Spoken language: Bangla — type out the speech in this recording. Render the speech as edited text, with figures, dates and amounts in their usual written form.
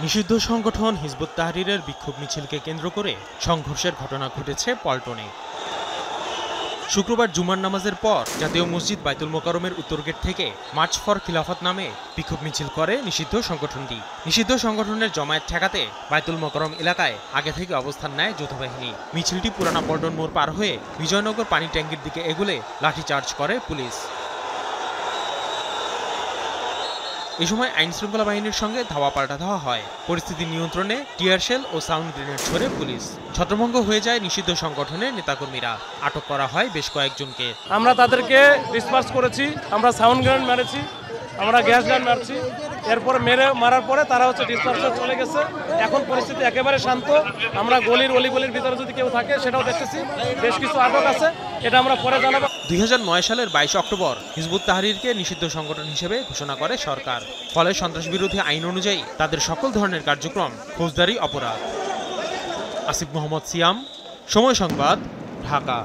নিষিদ্ধ সংগঠন হিজবুত তাহরীরের বিক্ষোভ মিছিলকে কেন্দ্র করে সংঘর্ষের ঘটনা ঘটেছে পল্টনে। শুক্রবার জুমার নামাজের পর জাতীয় মসজিদ বাইতুল মোকাররমের উত্তর গেট থেকে মার্চ ফর খিলাফত নামে বিক্ষোভ মিছিল করে নিষিদ্ধ সংগঠনটি। নিষিদ্ধ সংগঠনের জমায়েত ঠেকাতে বাইতুল মোকাররম এলাকায় আগে থেকে অবস্থান নেয় যৌথবাহিনী। মিছিলটি পুরানা পল্টন মোড় পার হয়ে বিজয়নগর পানি ট্যাঙ্কির দিকে এগুলে লাঠিচার্জ করে পুলিশ। এ সময় আইনশৃঙ্খলা বাহিনীর সঙ্গে ধাওয়া পাল্টা ধাওয়া হয়। পরিস্থিতি নিয়ন্ত্রণে টিয়ারশেল ও সাউন্ড গ্রেনেড ছোড়ে পুলিশ। ছত্রভঙ্গ হয়ে যায় নিষিদ্ধ সংগঠনের নেতাকর্মীরা। আটক করা হয় বেশ কয়েকজনকে। আমরা তাদেরকে ডিসপার্স করেছি, আমরা সাউন্ড গ্রেনেড মেরেছি, আমরা গ্যাস গান মারছি। এরপর মারার পরে তারা ডিসপার্সে চলে গেছে। এখন পরিস্থিতি একেবারে শান্ত। আমরা অলিগলির ভিতরে যদি কেউ থাকে সেটাও দেখতেছি। বেশ কিছু আটক আছে, এটা আমরা পরে জানাবো। 2009 সালের 22 অক্টোবর হিজবুত তাহরীরকে নিষিদ্ধ সংগঠন হিসেবে ঘোষণা করে সরকার। ফলে সন্ত্রাস বিরোধী আইন অনুযায়ী তাদের সকল ধরনের কার্যক্রম ফৌজদারি অপরাধ। আসিফ মোহাম্মদ সিয়াম, সময় সংবাদ, ঢাকা।